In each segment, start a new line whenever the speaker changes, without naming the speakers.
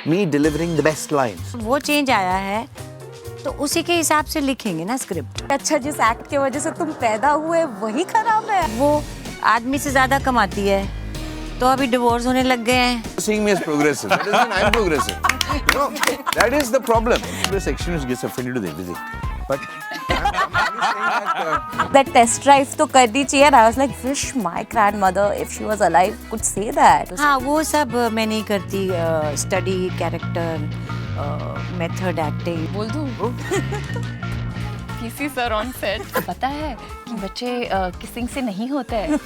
me delivering the best lines.
वो change आया है तो उसी के हिसाब से लिखेंगे ना स्क्रिप्ट।
अच्छा, जिस एक्ट की वजह से तुम पैदा हुए वही खराब है।
वो आदमी से ज्यादा कमाती है तो अभी डिवोर्स होने लग गए हैं।
Seeing me as progressive, that doesn't mean I'm progressive. You know, that is the problem. The section which gets offended with everything. But I'm only saying that.
That test drive तो करनी चाहिए। I was like, wish my grandmother, if she was alive, could say that.
हाँ, वो सब मैं नहीं करती। Study, character, method, acting.
बोल दूँ? पीसी सर ऑन सेट पता है कि बच्चे किसिंग से नहीं होते हैं।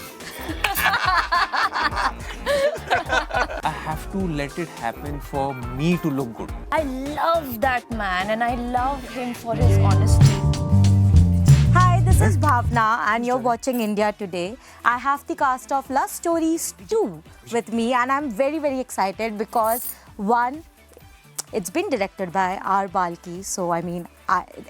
I have to let it happen for me to look good.
I love that man and I love him for his honesty.
Hi, this is Bhavna and you're watching India Today. I have the cast of Love Stories 2 with me and I'm very, very excited because one, it's been directed by R Balki, so I mean,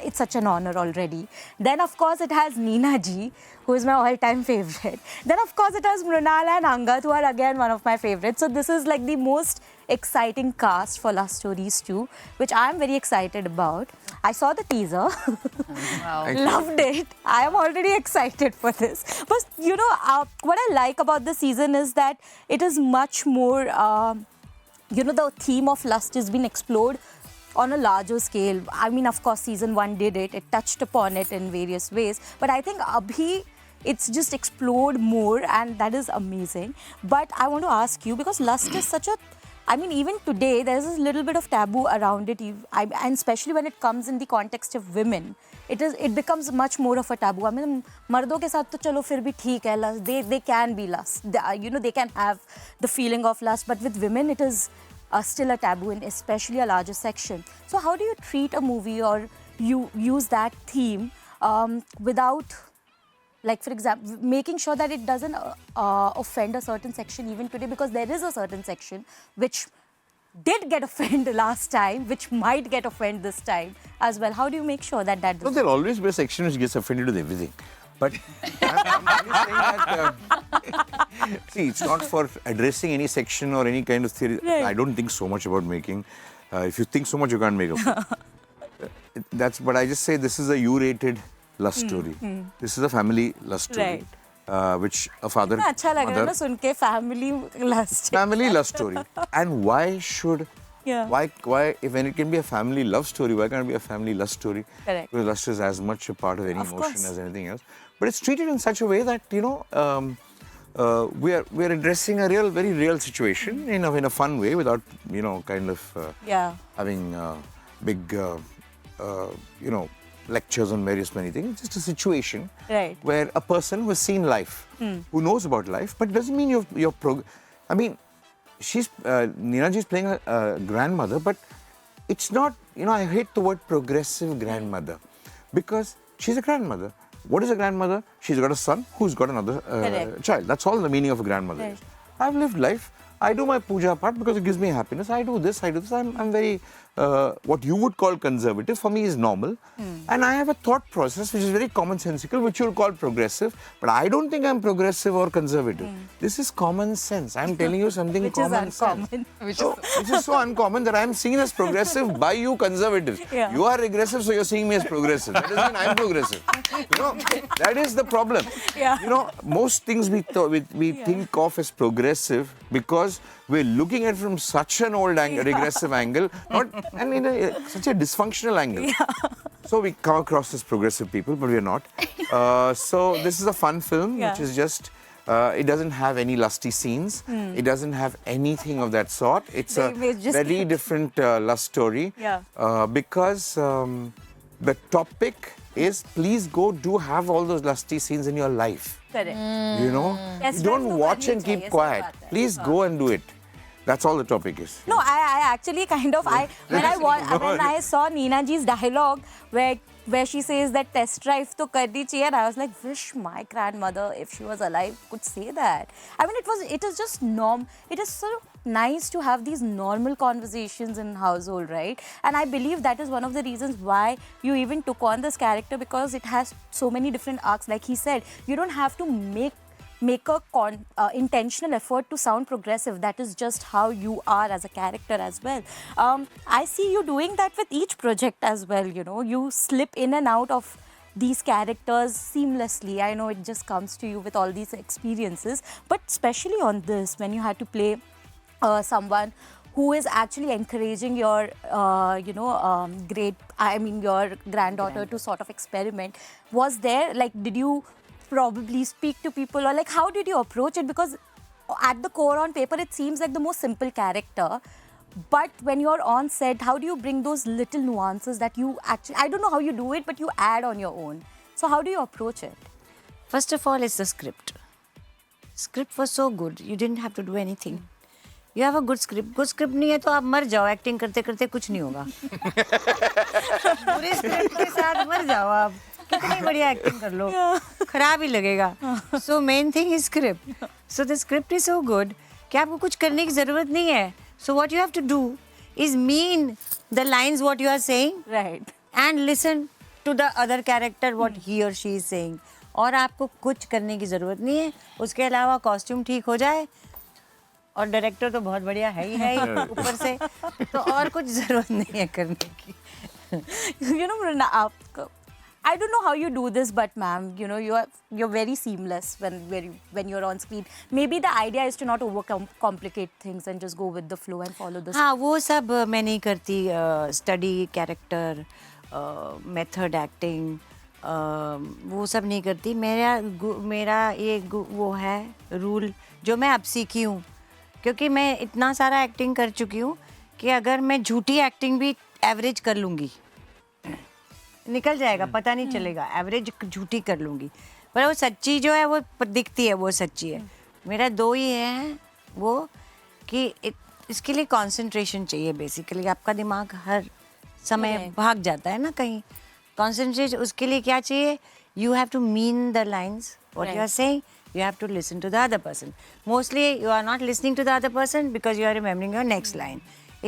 it's such an honor already. Then of course it has Neena ji, who is my all-time favorite. Then of course it has Mrunal and Angad, who are again one of my favorites. So this is like the most exciting cast for Love Stories 2, which I'm very excited about. I saw the teaser.
Wow.
Loved it. I am already excited for this. But you know, what I like about the season is that it is much more, you know, the theme of lust has been explored on a larger scale. I mean, of course, season 1 did it. It touched upon it in various ways. But I think Abhi, it's just explored more and that is amazing. But I want to ask you, because lust is such a, I mean, even today, there's a little bit of taboo around it. And especially when it comes in the context of women, it becomes much more of a taboo. I mean, मर्दों के साथ तो चलो फिर भी ठीक है, lust. They can be lust. You know, they can have the feeling of lust. But with women, it is still a taboo, and especially a larger section. So how do you treat a movie or you use that theme without, like for example, making sure that it doesn't offend a certain section even today, because there is a certain section which did get offended last time, which might get offended this time as well. How do you make sure that that
No,
doesn't?
there'll always be a section which gets offended with everything. But I'm only saying that, see, it's not for addressing any section or any kind of theory.
Right.
I don't think so much about making. If you think so much, you can't make a film. But I just say this is a U-rated love story. This is a family love story.
Right.
Which a father,
कितना अच्छा लग रहा है ना सुन के, family lust.
family love story. And why should,
Yeah.
why, when it can be a family love story, why can't it be a family lust story?
Correct.
Because lust is as much a part of any
Of
emotion
course.
as anything else. But it's treated in such a way that, you know, we are addressing a very real situation in a fun way, without, you know, kind of
Yeah.
having big, you know, lectures on many things. It's just a situation
Right.
where a person who has seen life, who knows about life, but it doesn't mean I mean, she's Neena ji is playing a grandmother, but it's not, you know, I hate the word progressive grandmother, because she's a grandmother. What is a grandmother? She's got a son who's got another child. That's all the meaning of a grandmother is. I've lived life. I do my puja part because it gives me happiness. I do this, I do this. I'm very, what you would call conservative, for me is normal. And I have a thought process which is very commonsensical, which you'll call progressive. But I don't think I'm progressive or conservative. This is common sense. I'm telling you something
Which
common
is
sense.
uncommon.
Which is so uncommon that I'm seen as progressive by you conservatives.
Yeah.
You are regressive, so you're seeing me as progressive. That doesn't mean I'm progressive. You know, that is the problem.
Yeah.
You know, most things we think of as progressive because we're looking at it from such an old angle, regressive angle, and in such a dysfunctional angle. So we come across as progressive people, but we're not. So this is a fun film, which is just, it doesn't have any lusty scenes. It doesn't have anything of that sort. It's a very different love story. Because the topic is, please go do have all those lusty scenes in your life.
Correct.
You know,
Yes,
you don't
friends
watch
को
and
करनी
keep
चाहिए,
quiet.
सही बात है.
Please go and do it. That's all the topic is.
No, I actually kind of, when I saw Neena ji's dialogue where she says that test drive to karni chahiye, and I was like, wish my grandmother, if she was alive, could say that. I mean, it is just it is so nice to have these normal conversations in household, right? And I believe that is one of the reasons why you even took on this character, because it has so many different arcs. Like he said, you don't have to make a intentional effort to sound progressive. That is just how you are as a character as well. I see you doing that with each project as well. You know, you slip in and out of these characters seamlessly. I know it just comes to you with all these experiences, but especially on this, when you had to play someone who is actually encouraging your, your granddaughter to sort of experiment. Was there, like, did you probably speak to people, or like, how did you approach it? Because at the core, on paper, it seems like the most simple character. But when you're on set, how do you bring those little nuances that you actually, I don't know how you do it, but you add on your own. So how do you approach it?
First of all, it's the script. Script was so good, you didn't have to do anything. You have a good script. Good script नहीं है तो आप मर जाओ, acting करते करते कुछ नहीं होगा. पूरे स्क्रिप्ट के साथ मर जाओ आप. कितनी बढ़िया एक्टिंग कर लो, खराब ही लगेगा. So main thing is script. So the script is so good कि आपको कुछ करने की जरूरत नहीं है. So what you have to do is mean the lines what you are saying,
Right.
and listen to the other character what he or she is saying. और आपको कुछ करने की ज़रूरत नहीं है. उसके अलावा कॉस्ट्यूम ठीक हो जाए और डायरेक्टर तो बहुत बढ़िया है ही ऊपर से, तो और कुछ ज़रूरत नहीं है करने की.
You know, Mrunal, I don't know how you do this, but ma'am, you know, you're very seamless when you're on screen. Maybe the idea is to not overcomplicate things and just go with the flow and follow the.
हाँ, वो सब मैं नहीं करती. Study character, method acting, वो सब नहीं करती. मेरा ये वो है रूल जो मैं अब सीखी हूँ, क्योंकि मैं इतना सारा एक्टिंग कर चुकी हूँ कि अगर मैं झूठी एक्टिंग भी एवरेज कर लूँगी, निकल जाएगा, पता नहीं चलेगा. एवरेज झूठी कर लूँगी, पर वो सच्ची जो है वो दिखती है, वो सच्ची है. मेरा दो ही है वो कि इसके लिए कंसंट्रेशन चाहिए. बेसिकली आपका दिमाग हर समय भाग जाता है ना कहीं. कंसंट्रेशन उसके लिए क्या चाहिए? You have to mean the lines what you are saying. You have to listen to the other person. Mostly you are not listening to the other person because you are remembering your next line.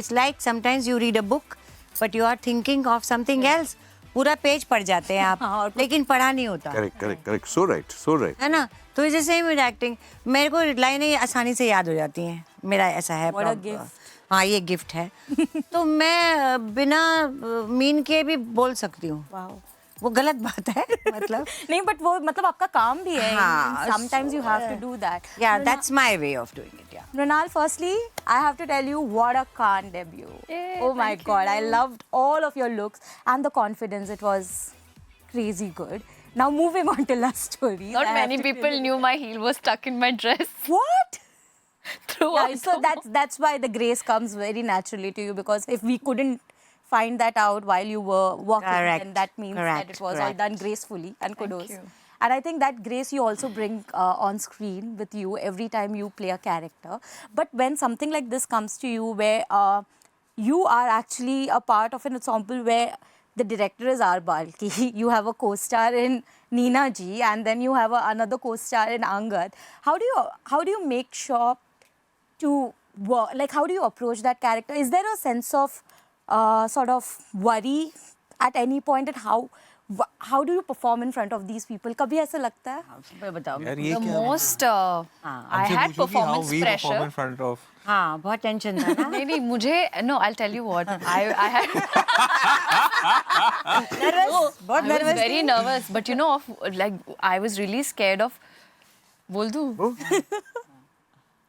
It's like sometimes you read a book but you are thinking of something else. पूरा page पढ़ जाते हैं आप, लेकिन पढ़ा नहीं होता.
Correct. So right.
है ना? तो इसे सेम विद एक्टिंग. मेरे को लाइनें आसानी से याद हो जाती हैं. मेरा ऐसा है.
What a gift.
हाँ, ये गिफ्ट है. तो मैं बिना मीन के भी बोल सकती हूँ.
Wow.
वो गलत बात है मतलब.
नहीं, but वो मतलब आपका काम भी है.
हाँ,
Sometimes you have to do that.
Yeah, that's my way of doing it. Yeah.
Mrunal, firstly, I have to tell you, what a Khan debut. Oh my God, I loved all of your looks and the confidence. It was crazy good. Now moving on to Love Stories.
Not many people knew my heel was stuck in my dress.
What?
Throughout.
Yeah, so that's why the grace comes very naturally to you, because if we couldn't find that out while you were walking, then that means that it was all done gracefully, and kudos.
you.
And I think that grace you also bring on screen with you every time you play a character. But when something like this comes to you, where you are actually a part of an ensemble where the director is R Balki, you have a co-star in Neena ji, and then you have another co-star in Angad. How do you make sure to work? Like, how do you approach that character? Is there a sense of sort of worry at any point at how do you perform in front of these people? कभी ऐसा लगता है?
बताओ.
The most I had performance pressure.
In front of.
हाँ, बहुत tension था ना.
नहीं मुझे no, I'll tell you what. I had
nervous. बहुत
I was
nervous.
very nervous, but you know, like I was really scared of. बोल दूँ?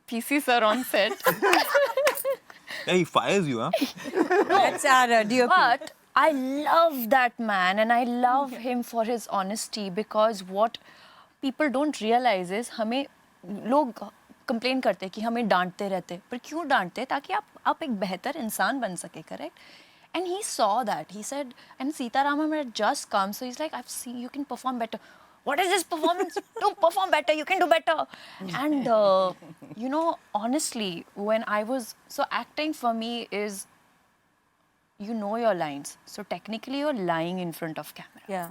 PC sir on set.
Yeah, he fires you, huh?
That's our DOP.
But I love that man and I love him for his honesty, because what people don't realize is हमें लोग complain करते हैं कि हमें डांटते रहते, पर क्यों डांटते? ताकि आप एक बेहतर इंसान बन सके, correct? And he saw that. He said, and Sitaram had just come, so he's like, I've seen you can perform better. What is this performance? Do perform better. You can do better. And you know, honestly, when I was acting for me is, you know your lines. So technically you're lying in front of camera.
Yeah.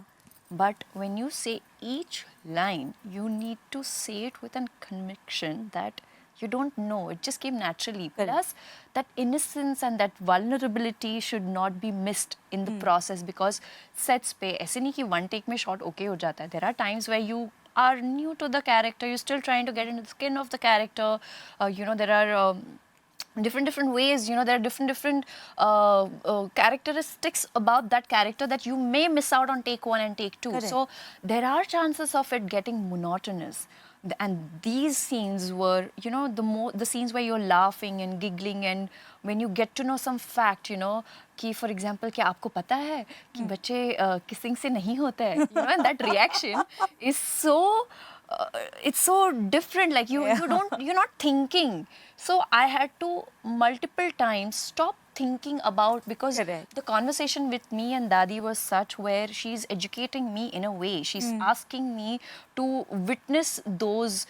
But when you say each line, you need to say it with a conviction that you don't know. It just came naturally. Plus, that innocence and that vulnerability should not be missed in the process, because sets पे ऐसे नहीं कि one take में shot okay हो जाता है. There are times where you are new to the character, you're still trying to get into the skin of the character. There are different ways, there are different characteristics about that character that you may miss out on take 1 and take 2.
Correct.
So there are chances of it getting monotonous. And these scenes were, the scenes where you're laughing and giggling, and when you get to know some fact, कि for example, क्या आपको पता है कि बच्चे kissing से नहीं होते हैं, and that reaction is so it's so different. Like you're not thinking. So I had to multiple times stop thinking about, because
Correct.
the conversation with me and Dadi was such where she's educating me in a way. She's asking me to witness those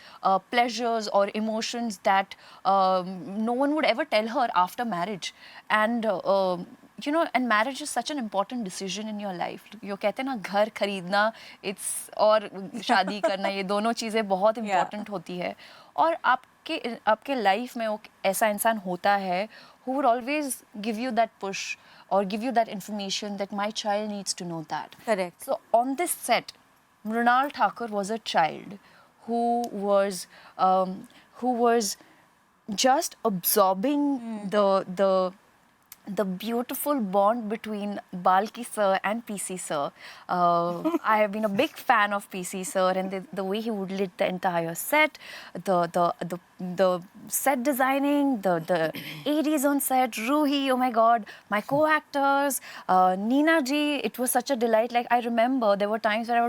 pleasures or emotions that no one would ever tell her after marriage. And and marriage is such an important decision in your life. You कहते हैं ना, घर खरीदना it's और शादी करना, ये दोनों चीज़ें बहुत important होती है. और आपके लाइफ में वो ऐसा इंसान होता है who would always give you that push or give you that information that my child needs to know that.
Correct.
So on this set, Mrunal Thakur was a child who was just absorbing the beautiful bond between Balki sir and PC sir. I have been a big fan of PC sir, and the way he would lead the entire set, the set designing, the ADs on set, Ruhi, oh my God, my co-actors, Neena ji, it was such a delight. Like I remember there were times where I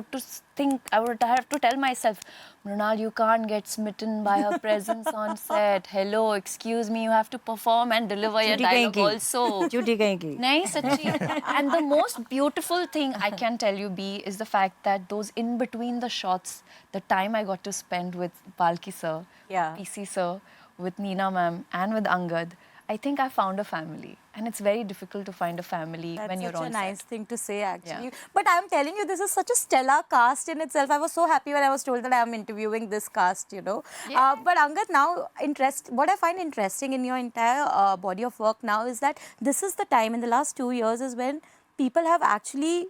would have to tell myself, Mrunal, you can't get smitten by her presence on set. Hello, excuse me, you have to perform and deliver your dialogue also.
झूठी कहेंगी.
Nahi, sachi. And the most beautiful thing I can tell you, B, is the fact that those in between the shots, the time I got to spend with Balki sir, PC sir, with Neena ma'am, and with Angad, I think I found a family. And it's very difficult to find a family when you're on set.
That's such a nice thing to say, actually.
Yeah.
But I'm telling you, this is such a stellar cast in itself. I was so happy when I was told that I'm interviewing this cast,
Yeah.
But Angad, now, what I find interesting in your entire body of work now is that this is the time in the last 2 years is when people have actually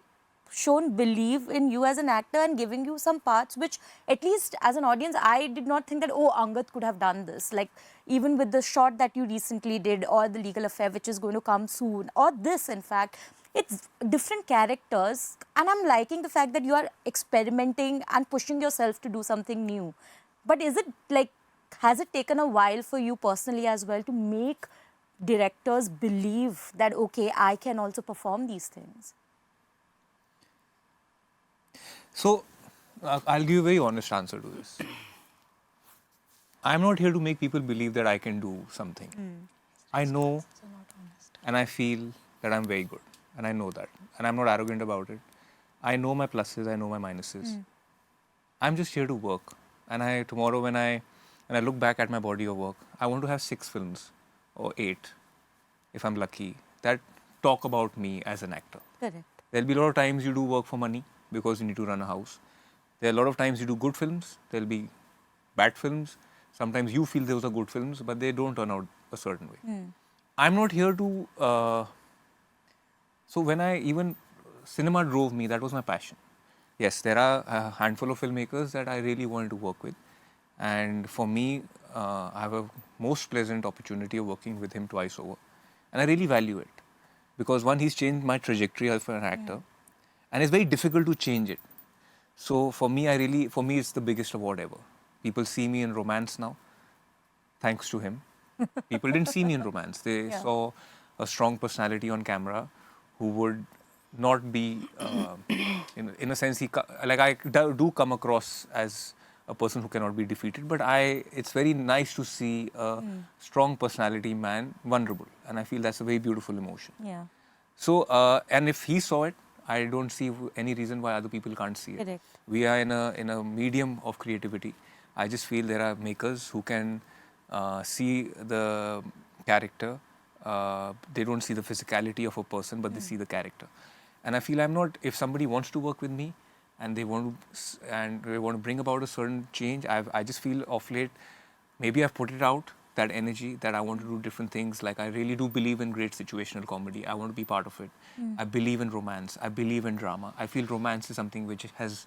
shown belief in you as an actor and giving you some parts which, at least as an audience, I did not think that, oh, Angad could have done this. Like, even with the shot that you recently did, or the legal affair which is going to come soon, or this, in fact, it's different characters, and I'm liking the fact that you are experimenting and pushing yourself to do something new. But is it like, has it taken a while for you personally as well to make directors believe that, okay, I can also perform these things?
So, I'll give you a very honest answer to this. I'm not here to make people believe that I can do something. I know and I feel that I'm very good, and I know that, and I'm not arrogant about it. I know my pluses, I know my minuses. I'm just here to work, and tomorrow when I look back at my body of work, I want to have 6 films or 8, if I'm lucky, that talk about me as an actor.
Correct.
There'll be a lot of times you do work for money because you need to run a house. There are a lot of times you do good films. There'll be bad films. Sometimes you feel those are good films, but they don't turn out a certain way. I'm not here to... so when cinema drove me, that was my passion. Yes, there are a handful of filmmakers that I really wanted to work with. And for me, I have a most pleasant opportunity of working with him twice over. And I really value it. Because one, he's changed my trajectory as an actor. And it's very difficult to change it. So for me, it's the biggest award ever. People see me in romance now, thanks to him. People didn't see me in romance. They saw a strong personality on camera who would not be, in a sense, I do come across as a person who cannot be defeated, but it's very nice to see a strong personality man vulnerable. And I feel that's a very beautiful emotion.
Yeah.
So, and if he saw it, I don't see any reason why other people can't see it.
Correct.
We are in a medium of creativity. I just feel there are makers who can see the character. They don't see the physicality of a person, but they see the character. And I feel if somebody wants to work with me and they want to bring about a certain change, I just feel of late, maybe I've put it out, that energy that I want to do different things. Like I really do believe in great situational comedy. I want to be part of it. I believe in romance. I believe in drama. I feel romance is something which has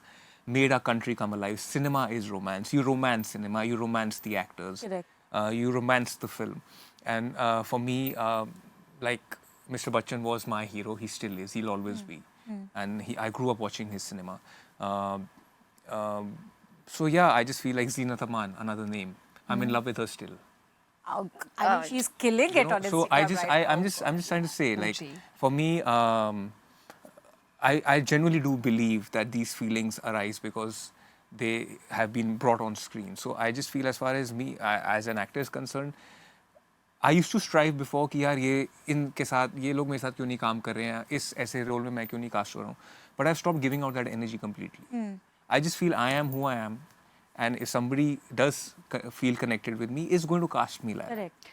made our country come alive. Cinema is romance. You romance cinema. You romance the actors.
Correct.
You romance the film. And for me, like Mr. Bachchan was my hero. He still is. He'll always be. And I grew up watching his cinema. So yeah, I just feel like Zeenat Aman, another name. I'm in love with her still.
Oh, I mean, she's killing
You
it
know,
on
so
Instagram.
I'm just trying to say, like,
OG.
for me, I genuinely do believe that these feelings arise because they have been brought on screen. So I just feel, as far as me as an actor is concerned, I used to strive before कि यार ये लोग मेरे साथ क्यों नहीं काम कर रहे हैं, इस ऐसे रोल में मैं क्यों नहीं कास्ट हो रहा हूँ. But I've stopped giving out that energy completely. I just feel I am who I am, and if somebody does feel connected with me, is going to cast me like that.
Correct.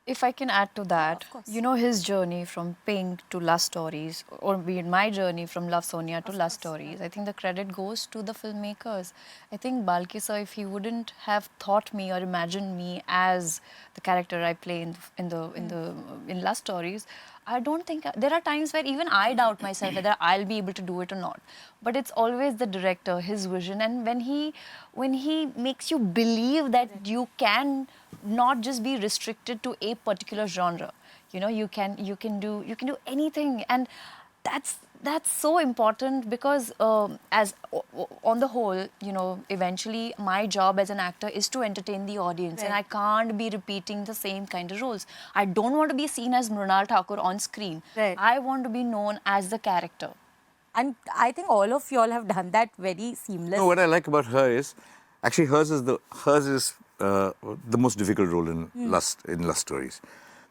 If I can add to that,
course.
you know, his journey from Pink to Lust Stories, or be it my journey from Love Sonia to Lust Stories, I think the credit goes to the filmmakers. I think Balki sir, if he wouldn't have thought me or imagined me as the character I play in Lust Stories, I don't think there are times where even I doubt myself whether I'll be able to do it or not. But it's always the director, his vision, and when he makes you believe that you can not just be restricted to a particular genre. You know, you can do anything, and that's so important because on the whole, you know, eventually my job as an actor is to entertain the audience, and I can't be repeating the same kind of roles. I don't want to be seen as Mrunal Thakur on screen.
Right.
I want to be known as the character.
And I think all of y'all have done that very seamless.
No, what I like about her is, actually hers is the most difficult role in Lust Stories,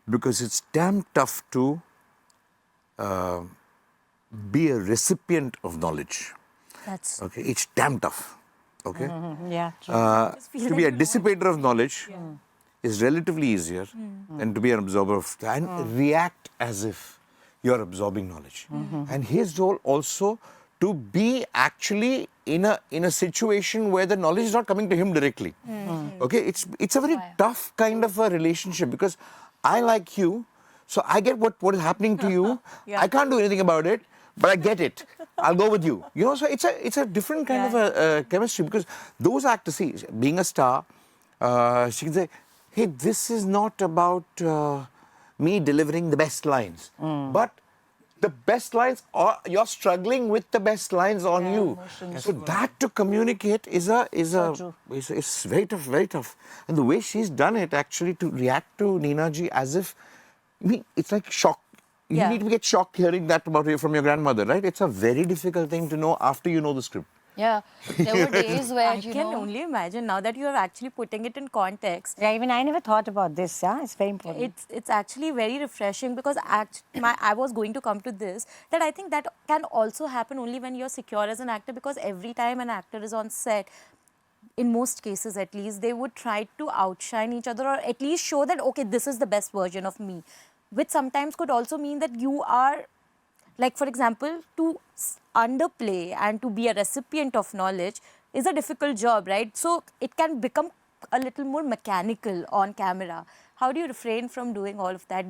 because it's damn tough to be a recipient of knowledge.
That's
Okay, it's damn tough. Okay,
Yeah.
to be a dissipator of knowledge is relatively easier than to be an absorber of and react as if you're absorbing knowledge. And his role also to be actually in a situation where the knowledge is not coming to him directly. Okay, it's a very tough kind of a relationship, because I like you, so I get what is happening to you. I can't do anything about it, but I get it. I'll go with you. You know, so it's a different kind of a chemistry, because those actors, see, being a star, she can say, hey, this is not about me delivering the best lines, but the best lines, or you're struggling with the best lines on you. So that to communicate is very tough, very tough. And the way she's done it, actually, to react to Neena ji as if, I mean, it's like shock. You need to get shocked hearing that about you from your grandmother, right? It's a very difficult thing to know after you know the script.
Yeah, there were days where,
I can only imagine now that you are actually putting it in context.
Yeah, even I never thought about this. Yeah, it's very important.
It's actually very refreshing, because I was going to come to this, that I think that can also happen only when you're secure as an actor, because every time an actor is on set, in most cases at least, they would try to outshine each other, or at least show that, okay, this is the best version of me, which sometimes could also mean that you are, like, for example, to underplay and to be a recipient of knowledge is a difficult job, right? So it can become a little more mechanical on camera. How do you refrain from doing all of that?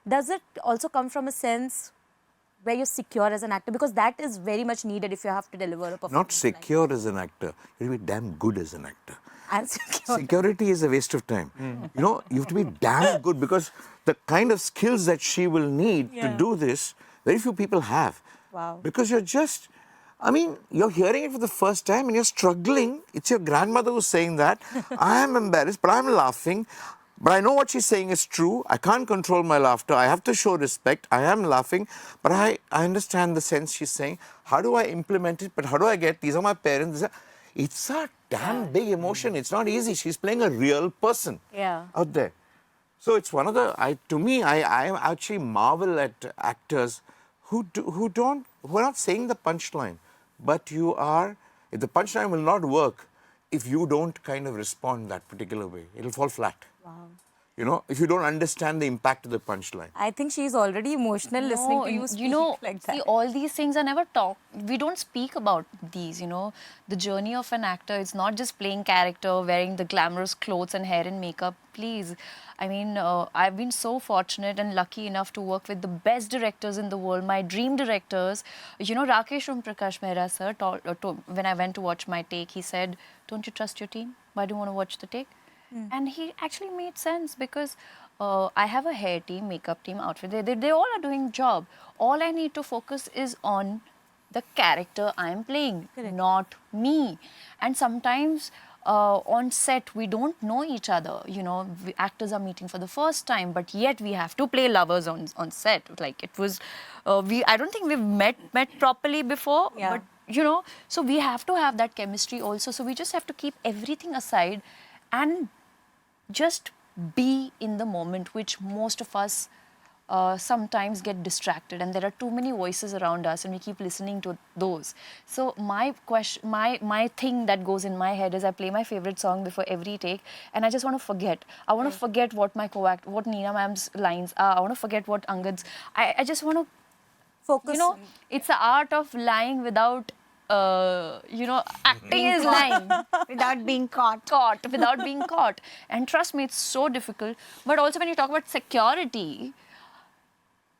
Does it also come from a sense where you're secure as an actor? Because that is very much needed if you have to deliver a performance.
Not secure as an actor, you have to be damn good as an actor.
And secure.
Security is a waste of time. You know, you have to be damn good, because the kind of skills that she will need to do this, very few people have.
Wow.
Because you're just, I mean, you're hearing it for the first time and you're struggling. It's your grandmother who's saying that. I am embarrassed, but I'm laughing. But I know what she's saying is true. I can't control my laughter. I have to show respect. I am laughing. But I understand the sense she's saying. How do I implement it? But how do I get, these are my parents. It's a damn big emotion. It's not easy. She's playing a real person out there. So it's one of the, to me, I actually marvel at actors who are not saying the punchline, but you are, if the punchline will not work if you don't kind of respond that particular way. It'll fall flat.
Wow.
You know, if you don't understand the impact of the punchline.
I think she's already emotional listening to you speak like that.
See, all these things are never talked. We don't speak about these, The journey of an actor is not just playing character, wearing the glamorous clothes and hair and makeup. Please. I mean, I've been so fortunate and lucky enough to work with the best directors in the world, my dream directors. Rakesh Prakash Mehra sir, when I went to watch my take, he said, "Don't you trust your team? Why do you want to watch the take?" And he actually made sense because I have a hair team, makeup team, outfit. They all are doing job. All I need to focus is on the character I am playing, not me. And sometimes on set we don't know each other. Actors are meeting for the first time, but yet we have to play lovers on set. Like it was, I don't think we've met properly before.
Yeah.
But so we have to have that chemistry also. So we just have to keep everything aside and just be in the moment, which most of us sometimes get distracted, and there are too many voices around us and we keep listening to those. So my thing that goes in my head is I play my favorite song before every take, and I just want to forget. I want to forget what what Neena ma'am's lines are. I want to forget what Angad's. I just want to
Focus.
it's the art of lying without acting is lying
Without being caught.
without being caught. And trust me, it's so difficult. But also when you talk about security,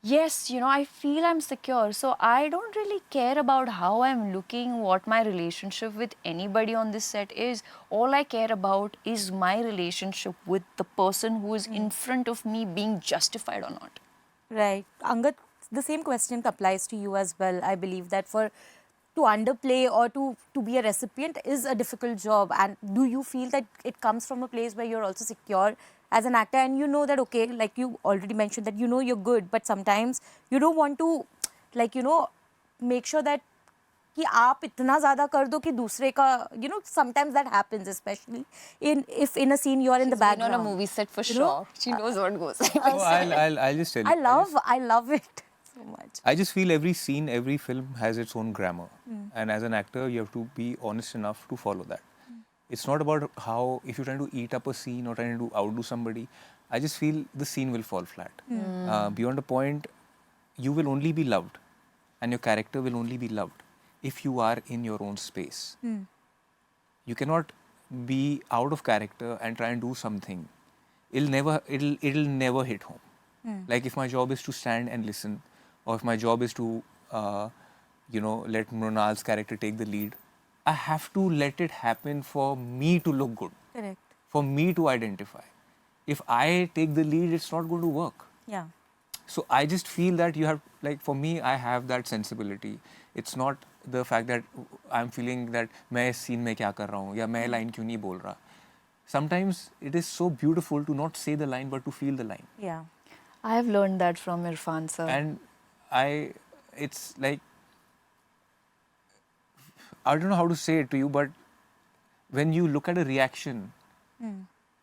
yes, I feel I'm secure. So I don't really care about how I'm looking, what my relationship with anybody on this set is. All I care about is my relationship with the person who is in front of me being justified or not.
Right. Angad, the same question applies to you as well. I believe that to underplay or to be a recipient is a difficult job. And do you feel that it comes from a place where you're also secure as an actor and you know that, okay, like you already mentioned that you're good, but sometimes you don't want to, make sure that कि आप इतना ज़्यादा कर दो कि दूसरे का, sometimes that happens, especially if in a scene you're in the background.
On a movie set for sure. She knows what goes.
I'll just tell you.
I love it so much.
I just feel every scene, every film has its own grammar. And as an actor, you have to be honest enough to follow that. It's not about how, if you're trying to eat up a scene or trying to outdo somebody, I just feel the scene will fall flat. Beyond a point, you will only be loved and your character will only be loved if you are in your own space. You cannot be out of character and try and do something. It'll never hit home. Like if my job is to stand and listen, or if my job is to, let Mrunal's character take the lead, I have to let it happen for me to look good.
Correct.
For me to identify. If I take the lead, it's not going to work.
Yeah.
So I just feel that you have, like for me, I have that sensibility. It's not the fact that I'm feeling that मैं इस scene में क्या कर रहा हूँ या मैं line क्यों नहीं बोल रहा. Sometimes it is so beautiful to not say the line but to feel the line.
Yeah.
I have learned that from Irfan sir.
And it's like, I don't know how to say it to you, but when you look at a reaction,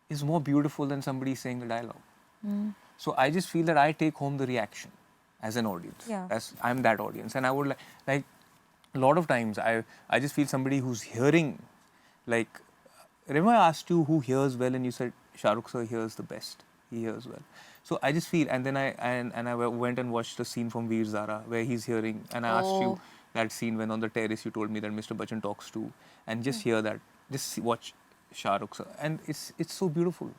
it's more beautiful than somebody saying the dialogue. So I just feel that I take home the reaction as an audience.
Yeah.
I'm that audience. And I would like a lot of times, I just feel somebody who's hearing, like, remember I asked you who hears well and you said, Shah Rukh sir hears the best. He hears well. So I just feel, and then I went and watched a scene from Veer Zara where he's hearing, and I asked you that scene when on the terrace you told me that Mr. Bachchan talks to, and just hear that, watch Shah Rukh sir, and it's so beautiful.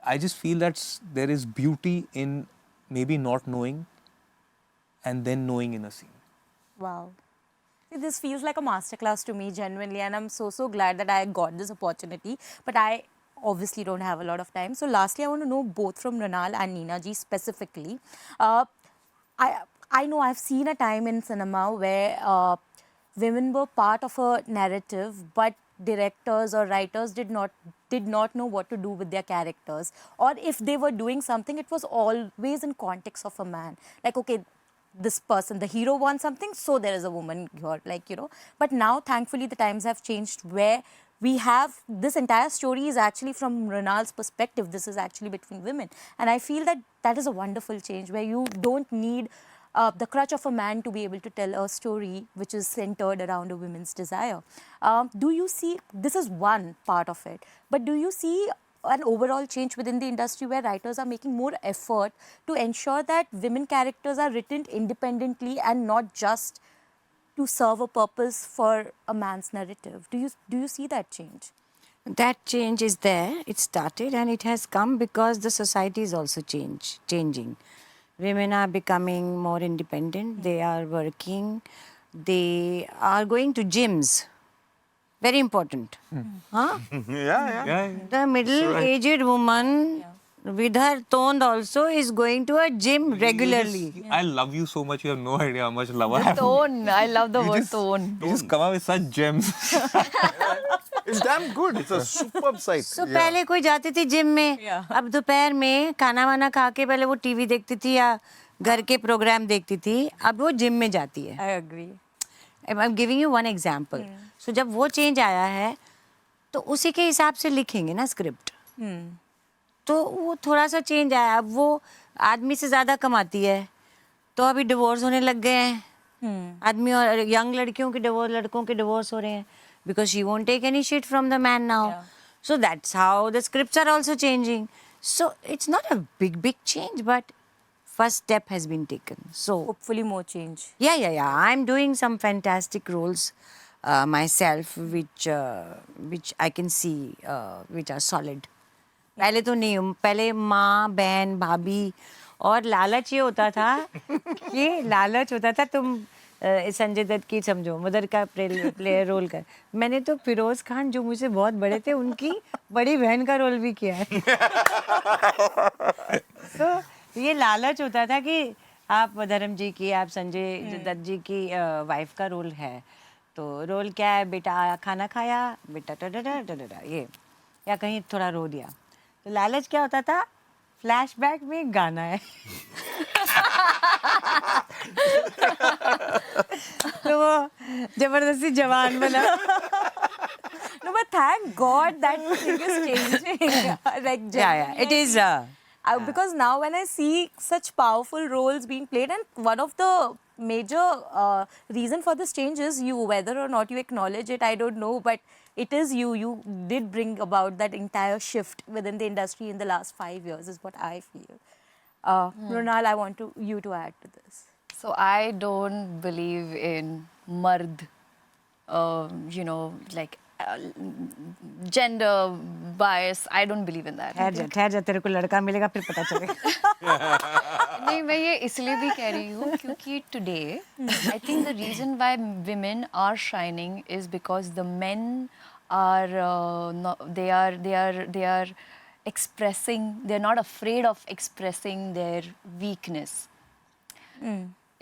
I just feel that there is beauty in maybe not knowing and then knowing in a scene.
Wow. This feels like a masterclass to me, genuinely, and I'm so glad that I got this opportunity. But I obviously don't have a lot of time. So lastly, I want to know both from Mrunal and Neena ji specifically. I know I've seen a time in cinema where women were part of a narrative, but directors or writers did not know what to do with their characters. Or if they were doing something, it was always in context of a man. Like, okay, this person, the hero wants something, so there is a woman here, But now, thankfully, the times have changed where we have this entire story is actually from Mrunal's perspective. This is actually between women. And I feel that is a wonderful change where you don't need the crutch of a man to be able to tell a story which is centered around a woman's desire. Do you see, this is one part of it, but do you see an overall change within the industry where writers are making more effort to ensure that women characters are written independently and not just to serve a purpose for a man's narrative. Do you see that change?
That change is there. It started and it has come because the society is also changing. Women are becoming more independent. They are working. They are going to gyms. Very important. Huh?
Yeah.
The middle-aged woman with her tone also is going to a gym regularly.
I love you so much. You have no idea how much love I have.
Tone. I love the word tone.
You just come up with such gems.
It's damn good. It's a superb sight.
So पहले कोई जाती थी gym में, अब दोपहर में खाना वाना खा के पहले वो टीवी देखती थी या घर के प्रोग्राम देखती थी, अब वो जिम में जाती है.
I agree.
I'm giving you one example. So जब वो चेंज आया है, तो उसी के हिसाब से लिखेंगे ना स्क्रिप्ट. तो वो थोड़ा सा चेंज आया. अब वो आदमी से ज़्यादा कमाती है, तो अभी डिवोर्स होने लग गए हैं. आदमी और यंग लड़कियों के डिवोर्स, लड़कों के डिवोर्स हो रहे हैं. Because she won't take any shit from the man now.
Yeah.
So that's how the scripts are also changing. So it's not a big change, but first step has been taken. So
Hopefully more change.
yeah. I'm doing some fantastic roles myself, which I can see, which are solid. पहले तो नहीं हूँ. पहले माँ, बहन, भाभी और लालच ये होता था. ये लालच होता था तुम संजय दत्त की समझो मदर का प्लेयर रोल कर. मैंने तो फिरोज खान जो मुझसे बहुत बड़े थे उनकी बड़ी बहन का रोल भी किया है. तो ये लालच होता था कि आप धर्म जी की, आप संजय दत्त जी की वाइफ का रोल है. तो रोल क्या है, बेटा खाना खाया, बेटा टडडा ये, या कहीं थोड़ा रो दिया. तो लालच क्या होता था, फ्लैशबैक में गाना है. तो वो जबरदस्ती जवान बना.
No, but thank God that thing is changing. Like,
Yeah, it is.
Because now when I see such powerful roles being played, and one of the major reason for this change is you, whether or not you acknowledge it, I don't know, but it is you. You did bring about that entire shift within the industry in the last 5 years, is what I feel. Mrunal, I want you to add to this.
So I don't believe in mard, like gender bias. I don't believe in that.
ठहर जा तेरे को लड़का मिलेगा फिर पता चलेगा.
नहीं, मैं ये इसलिए भी कह रही हूँ क्योंकि today I think the reason why women are shining is because the men are they are expressing. They're not afraid of expressing their weakness.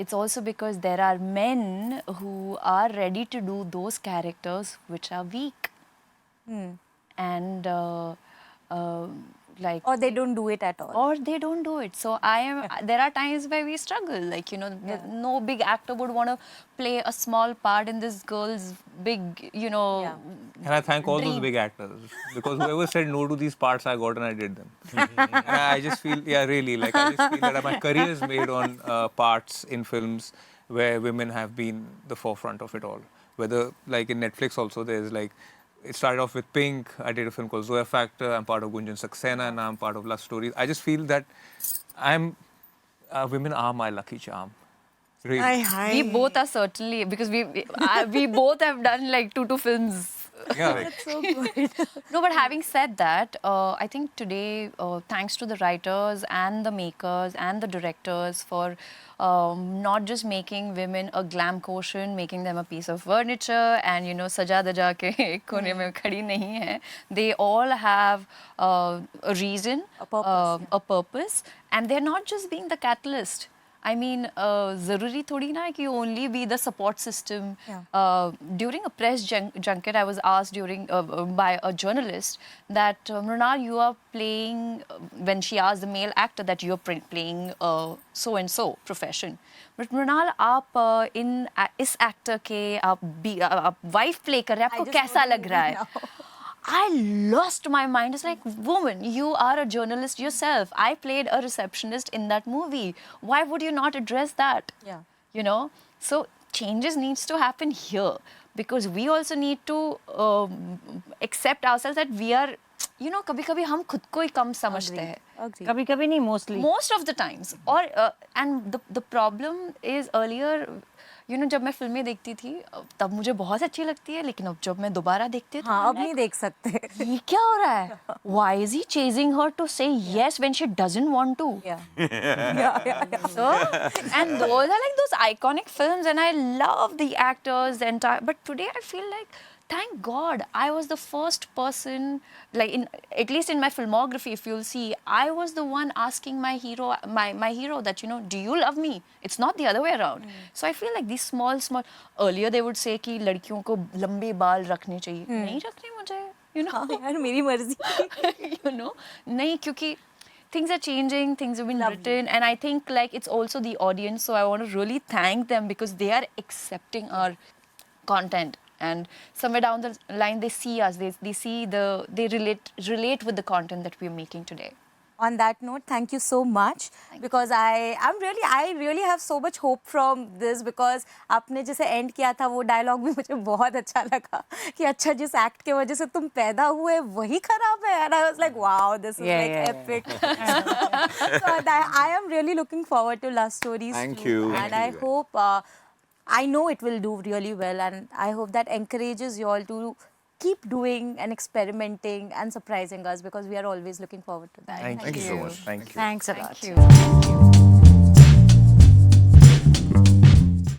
It's also because there are men who are ready to do those characters which are weak. And like...
Or they don't do it at all.
Or they don't do it. So there are times where we struggle. Like, no big actor would want to play a small part in this girl's big,
And I thank all those big actors. Because whoever said no to these parts, I got and I did them. And I just feel, really, I just feel that my career is made on parts in films where women have been the forefront of it all. Whether, like in Netflix also, there's it started off with Pink. I did a film called Zoya Factor. I'm part of Gunjan Saxena and I'm part of Love Stories. I just feel that women are my lucky charm. Really.
We both are certainly, because we both have done like 2 films.
Yeah,
That's so good.
No, but having said that, I think today, thanks to the writers and the makers and the directors for not just making women a glam quotient, making them a piece of furniture and, saja daja ke ek kone mein khadi nahi hai. They all have a reason, a purpose, and they're not just being the catalyst. I mean, zaruri thodi na hai ki you only be the support system. During a press junket, I was asked by a journalist that, Mrunal, you are playing, when she asked the male actor that you are playing so-and-so profession. But Mrunal, आप इस actor के आप wife play कर रहे हैं, आपको कैसा लग रहा है? I lost my mind. It's like, woman, you are a journalist yourself. I played a receptionist in that movie. Why would you not address that?
Yeah.
So changes needs to happen here because we also need to accept ourselves that we are you know, कभी-कभी हम खुद को ही कम समझते हैं.
Agree.
कभी कभी नहीं, mostly.
Most of the times. Or and the problem is earlier, you know, जब मैं फिल्में देखती थी तब मुझे बहुत अच्छी लगती है, लेकिन अब जब मैं दोबारा देखती हूँ तो
हाँ,
I'm
अब नहीं
like,
देख सकते.
ये क्या हो रहा है? Why is he chasing her to say yes when she doesn't want to?
Yeah. Yeah.
So, and those are like those iconic films, and I love the actors, the entire. But today I feel like, thank God, I was the first person, like at least in my filmography, if you'll see, I was the one asking my hero, my hero that, you know, do you love me? It's not the other way around. So I feel like these small. Earlier they would say कि लड़कियों को लंबे बाल रखने चाहिए. नहीं रखने मुझे, you know.
हाँ यार, मेरी मर्जी.
You know, नहीं, क्योंकि things are changing, things have been written, and I think like it's also the audience, so I want to really thank them because they are accepting our content, and somewhere down the line they see us, they see they relate with the content that we're making today.
On that note, thank you so much, because I really have so much hope from this, because आपने जैसे end किया था वो dialogue भी मुझे बहुत अच्छा लगा कि अच्छा जिस act के वजह से तुम पैदा हुए वही खराब है, and I was like, wow, this is like epic. So I am really looking forward to Love Stories.
Thank
too.
you.
And
Thank
I
you.
hope I know it will do really well, and I hope that encourages you all to keep doing and experimenting and surprising us, because we are always looking forward to that.
Thank
Thank you so much.
Thank you.
Thanks a lot.
Thank you.